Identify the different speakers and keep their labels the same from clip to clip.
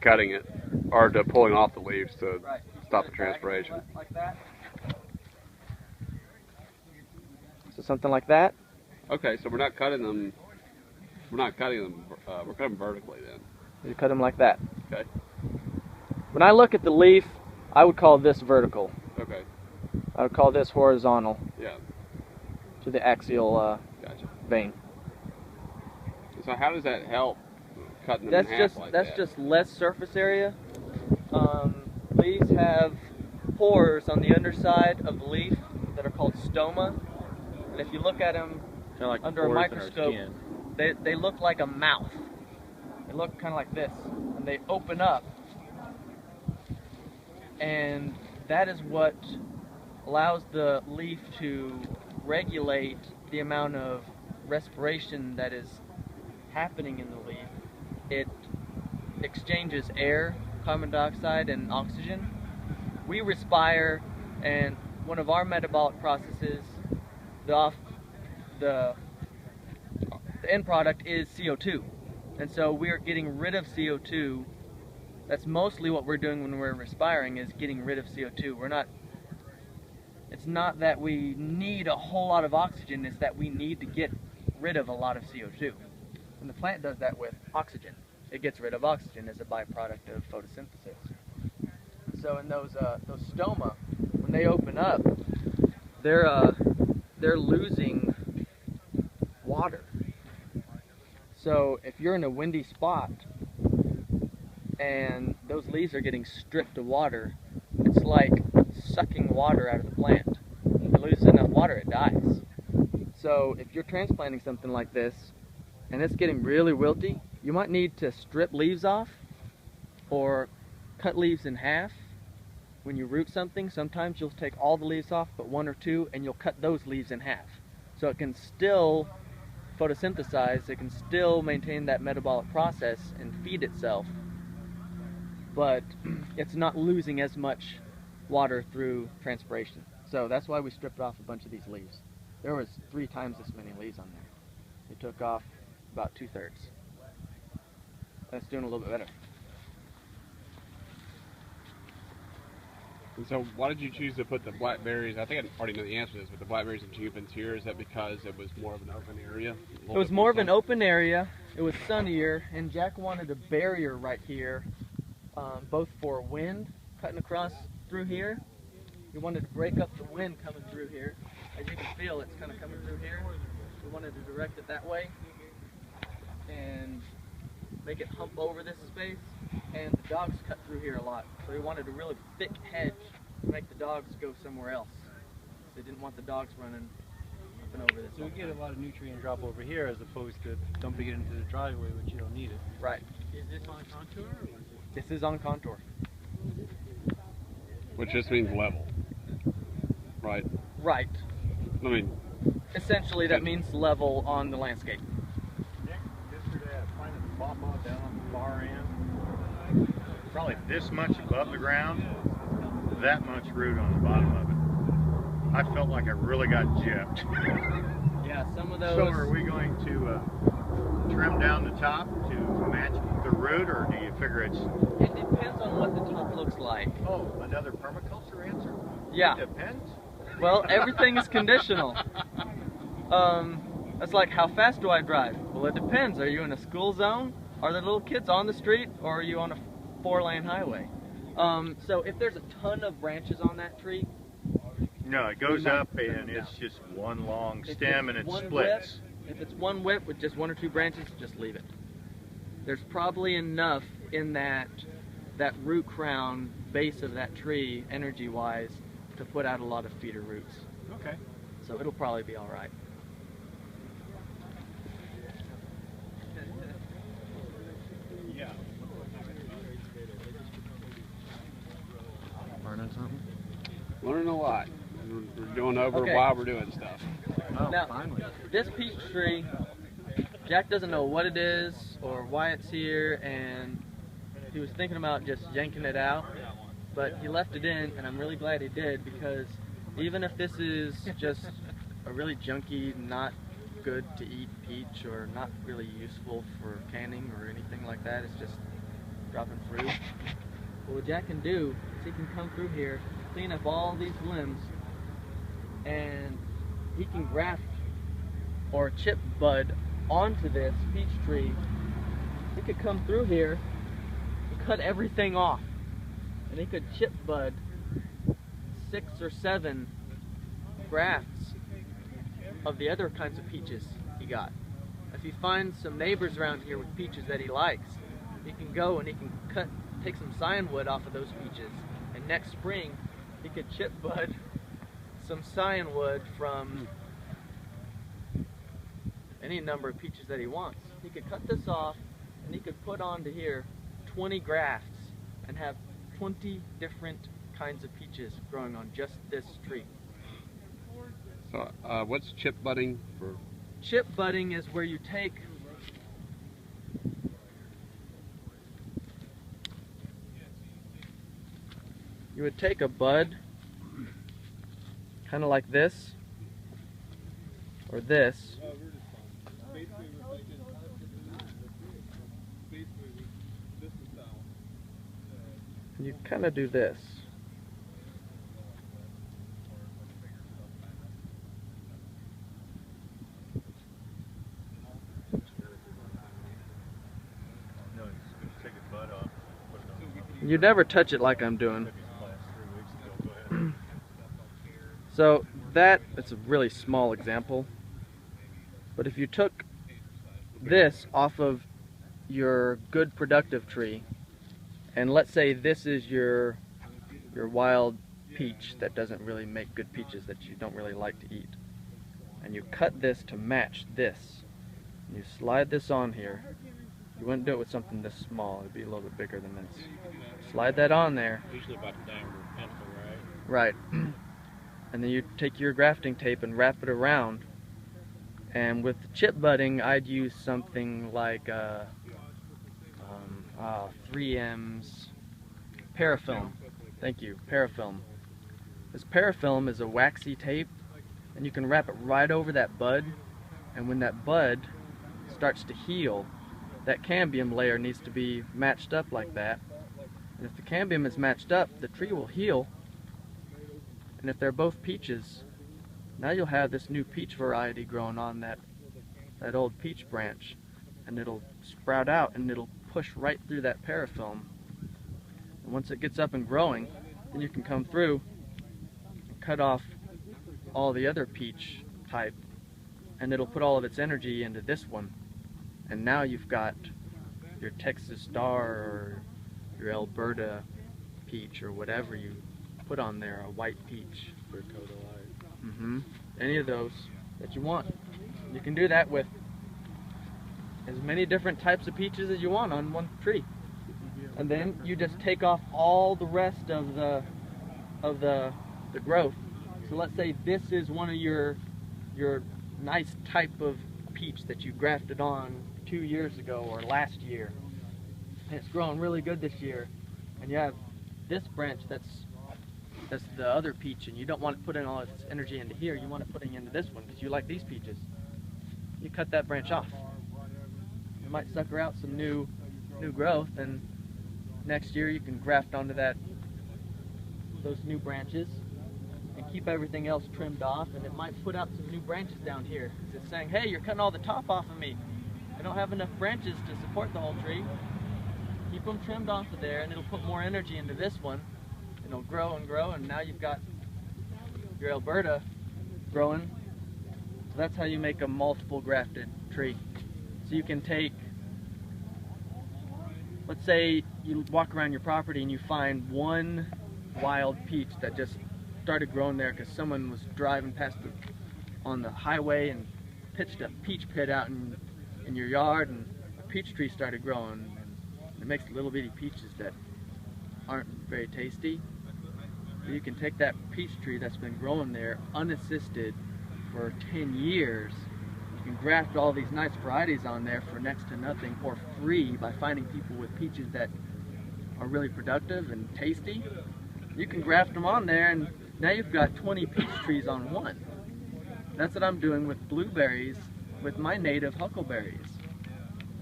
Speaker 1: cutting it or to pulling off the leaves to
Speaker 2: Right.
Speaker 1: stop the transpiration.
Speaker 2: Like that. So something like that.
Speaker 1: Okay, so we're not cutting them. We're not cutting them. We're cutting them vertically then.
Speaker 2: You cut them like that.
Speaker 1: Okay.
Speaker 2: When I look at the leaf, I would call this vertical.
Speaker 1: Okay.
Speaker 2: I would call this horizontal.
Speaker 1: Yeah.
Speaker 2: To the axial
Speaker 1: Gotcha.
Speaker 2: vein.
Speaker 1: So how does that help cutting them in half like that?
Speaker 2: That's just less surface area. Leaves have pores on the underside of the leaf that are called stoma, and if you look at them
Speaker 3: like
Speaker 2: under a microscope, they look like a mouth. They look kind of like this, and they open up, and that is what allows the leaf to regulate the amount of respiration that is happening in the leaf. It exchanges air, carbon dioxide, and oxygen. We respire, and one of our metabolic processes, the end product is CO2. And so we are getting rid of CO2. That's mostly what we're doing when we're respiring, is getting rid of CO2. It's not that we need a whole lot of oxygen, it's that we need to get rid of a lot of CO2. And the plant does that with oxygen. It gets rid of oxygen as a byproduct of photosynthesis. So in those stoma, when they open up, they're losing water. So if you're in a windy spot and those leaves are getting stripped of water, it's like sucking water out of the plant. If it loses enough water, it dies. So if you're transplanting something like this and it's getting really wilty, you might need to strip leaves off or cut leaves in half. When you root something, sometimes you'll take all the leaves off but one or two, and you'll cut those leaves in half. So it can still photosynthesize, it can still maintain that metabolic process and feed itself, but it's not losing as much water through transpiration. So that's why we stripped off a bunch of these leaves. There was 3 times this many leaves on there. We took off about 2/3. That's doing a little bit better.
Speaker 1: And so why did you choose to put the blackberries? I think I already know the answer to this, but the blackberries and juvens here, is that because it was more of an open area?
Speaker 2: It was more of an open area. It was sunnier, and Jack wanted a barrier right here, both for wind cutting across through here. He wanted to break up the wind coming through here. As you can feel, it's kind of coming through here. We wanted to direct it that way and make it hump over this space. And the dogs cut through here a lot, so he wanted a really thick hedge to make the dogs go somewhere else. They didn't want the dogs running up and over this.
Speaker 3: So we get a lot of nutrient drop over here as opposed to dumping it into the driveway, which you don't need it.
Speaker 2: Right.
Speaker 4: Is this on contour? Or
Speaker 2: this is on contour.
Speaker 1: Which just means level, right?
Speaker 2: Right.
Speaker 1: I mean,
Speaker 2: essentially that means level on the landscape.
Speaker 5: Yesterday I planted the pawpaw down on the far end, probably this much above the ground, that much root on the bottom of it. I felt like I really got gypped.
Speaker 2: Yeah, some of those.
Speaker 5: So are we going to trim down the top to match the root, or do you figure it's...
Speaker 2: It depends on what the top looks like.
Speaker 5: Oh, another permaculture answer?
Speaker 2: Yeah.
Speaker 5: It depends?
Speaker 2: Well, everything is conditional. That's like, how fast do I drive? Well, it depends. Are you in a school zone? Are there little kids on the street? Or are you on a 4-lane highway? So if there's a ton of branches on that tree...
Speaker 5: No, it goes up and it's just one long stem and it splits.
Speaker 2: If it's one whip with just 1 or 2 branches, just leave it. There's probably enough in that root crown base of that tree, energy-wise, to put out a lot of feeder roots.
Speaker 5: Okay.
Speaker 2: So it'll probably be all right.
Speaker 5: Yeah.
Speaker 3: Learning something?
Speaker 1: learning a lot. We're going over why we're doing stuff.
Speaker 3: Oh,
Speaker 2: now,
Speaker 3: finally.
Speaker 2: This peach tree, Jack doesn't know what it is or why it's here, and he was thinking about just yanking it out, but he left it in, and I'm really glad he did, because even if this is just a really junky, not good to eat peach or not really useful for canning or anything like that, it's just dropping fruit. But what Jack can do is he can come through here, clean up all these limbs, and he can graft or chip bud onto this peach tree. He could come through here and cut everything off, and he could chip bud 6 or 7 grafts of the other kinds of peaches he got. If he finds some neighbors around here with peaches that he likes, he can go and he can take some cyanwood off of those peaches, and next spring he could chip bud some cyanwood from any number of peaches that he wants. He could cut this off and he could put onto here 20 grafts and have 20 different kinds of peaches growing on just this tree.
Speaker 1: So what's chip budding for?
Speaker 2: Chip budding is where you would take a bud kind of like this or this, and you kind of do this. You never touch it like I'm doing. So that's a really small example. But if you took this off of your good productive tree, and let's say this is your wild peach that doesn't really make good peaches, that you don't really like to eat, and you cut this to match this, and you slide this on here. You wouldn't do it with something this small. It'd be a little bit bigger than this. Slide that on there.
Speaker 3: Usually about the diameter of a pencil,
Speaker 2: Right.
Speaker 3: right?
Speaker 2: And then you take your grafting tape and wrap it around. And with the chip budding, I'd use something like 3M's parafilm. Thank you, parafilm. This parafilm is a waxy tape, and you can wrap it right over that bud. And when that bud starts to heal, that cambium layer needs to be matched up like that. And if the cambium is matched up, the tree will heal. And if they're both peaches, now you'll have this new peach variety growing on that old peach branch, and it'll sprout out and it'll push right through that parafilm. And once it gets up and growing, then you can come through and cut off all the other peach type, and it'll put all of its energy into this one. And now you've got your Texas Star or your Alberta peach or whatever you put on there, a white peach. Any of those that you want. You can do that with as many different types of peaches as you want on one tree. And then you just take off all the rest of the growth. So let's say this is one of your nice type of peach that you grafted on 2 years ago or last year, and it's growing really good this year, and you have this branch that's the other peach, and you don't want to put in all its energy into here, you want to put it into this one because you like these peaches. You cut that branch off. You might sucker out some new growth, and next year you can graft onto those new branches and keep everything else trimmed off, and it might put out some new branches down here. It's saying, hey, you're cutting all the top off of me. I don't have enough branches to support the whole tree. Keep them trimmed off of there, and it'll put more energy into this one. It'll grow and grow, and now you've got your Alberta growing. So that's how you make a multiple grafted tree. So you can take, let's say you walk around your property and you find one wild peach that just started growing there because someone was driving past on the highway and pitched a peach pit out in your yard, and a peach tree started growing, and it makes little bitty peaches that aren't very tasty. So you can take that peach tree that's been growing there unassisted for 10 years, you can graft all these nice varieties on there for next to nothing or free by finding people with peaches that are really productive and tasty. You can graft them on there, and now you've got 20 peach trees on one. That's what I'm doing with blueberries with my native huckleberries.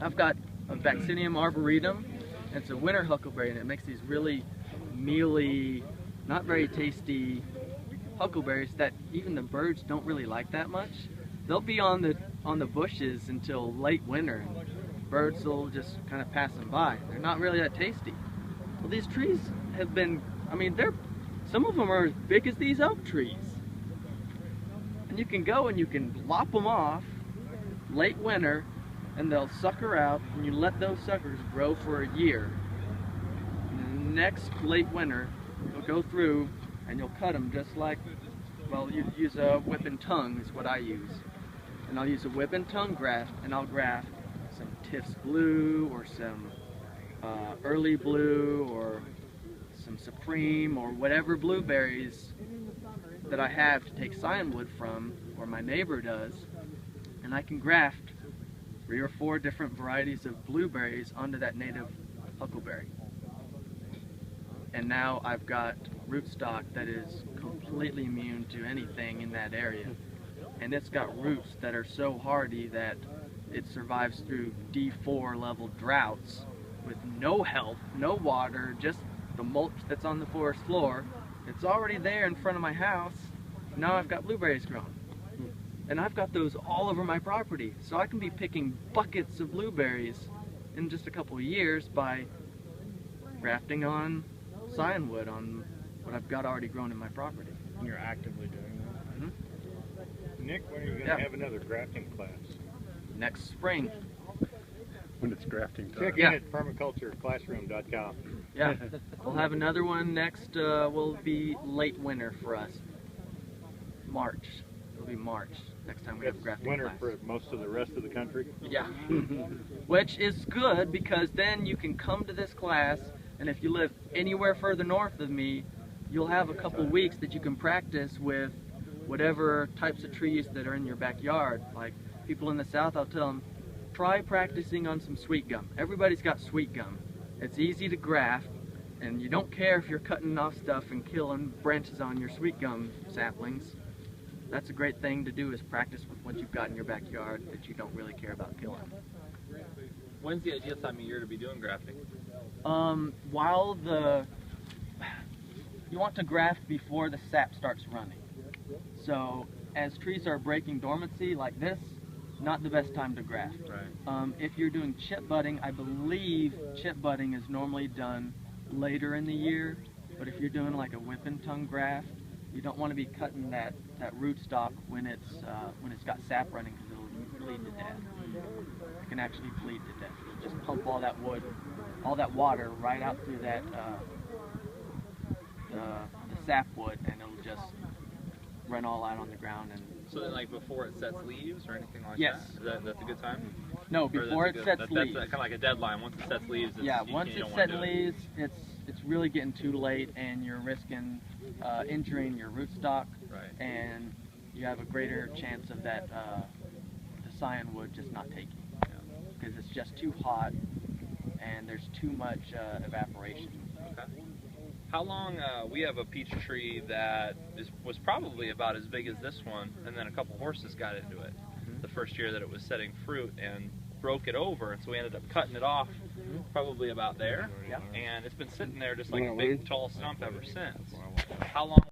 Speaker 2: I've got a Vaccinium arboretum It's a winter huckleberry, and it makes these really mealy, not very tasty huckleberries that even the birds don't really like that much. They'll be on the bushes until late winter, and birds will just kind of pass them by. They're not really that tasty. Well, these trees have been, I mean, some of them are as big as these oak trees. And you can go and you can lop them off late winter, and they'll sucker out, and you let those suckers grow for a year. And next late winter, you'll go through and you'll cut them just like, well, you use a whip and tongue is what I use. And I'll use a whip and tongue graft, and I'll graft some Tiff's Blue or some Early Blue or some Supreme or whatever blueberries that I have to take scion from, or my neighbor does, and I can graft 3 or 4 different varieties of blueberries onto that native huckleberry. And now I've got rootstock that is completely immune to anything in that area. And it's got roots that are so hardy that it survives through D4 level droughts with no help, no water, just the mulch that's on the forest floor. It's already there in front of my house. Now I've got blueberries growing. And I've got those all over my property. So I can be picking buckets of blueberries in just a couple of years by grafting on scion wood on what I've got already grown in my property.
Speaker 5: And you're actively doing that.
Speaker 2: Mm-hmm.
Speaker 5: Nick, when are you going to have another grafting class?
Speaker 2: Next spring.
Speaker 1: When it's grafting time.
Speaker 5: Check in at permacultureclassroom.com.
Speaker 2: Yeah, we'll have another one next, will be late winter for us. March. It'll be March next time we have a grafting
Speaker 5: winter
Speaker 2: class.
Speaker 5: for most of the rest of the country.
Speaker 2: Yeah. Which is good, because then you can come to this class, and if you live anywhere further north of me, you'll have a couple weeks that you can practice with whatever types of trees that are in your backyard. Like people in the south, I'll tell them, try practicing on some sweet gum. Everybody's got sweet gum. It's easy to graft, and you don't care if you're cutting off stuff and killing branches on your sweet gum saplings. That's a great thing to do, is practice with what you've got in your backyard that you don't really care about killing.
Speaker 4: When's the ideal time of year to be doing grafting?
Speaker 2: You want to graft before the sap starts running. So as trees are breaking dormancy like this, not the best time to graft.
Speaker 4: Right.
Speaker 2: If you're doing chip budding, I believe chip budding is normally done later in the year, but if you're doing like a whip and tongue graft, you don't want to be cutting that rootstock when it's got sap running, because it'll bleed to death. It can actually bleed to death. You just pump all that wood, all that water right out through that the sap wood, and it'll just run all out on the ground. And
Speaker 4: so then, like before it sets leaves or anything like
Speaker 2: yes.
Speaker 4: that? That's a good time?
Speaker 2: No, before it sets leaves.
Speaker 4: That's kind of like a deadline. Once it sets leaves,
Speaker 2: yeah, once it's set leaves, it's really getting too late, and you're risking injuring your rootstock,
Speaker 4: right.
Speaker 2: And you have a greater chance of that the scion wood just not taking, because it's just too hot and there's too much evaporation.
Speaker 4: Okay. How long, we have a peach tree that was probably about as big as this one, and then a couple horses got into it the first year that it was setting fruit and broke it over, and so we ended up cutting it off probably about there, and it's been sitting there just like a big tall stump ever since. How long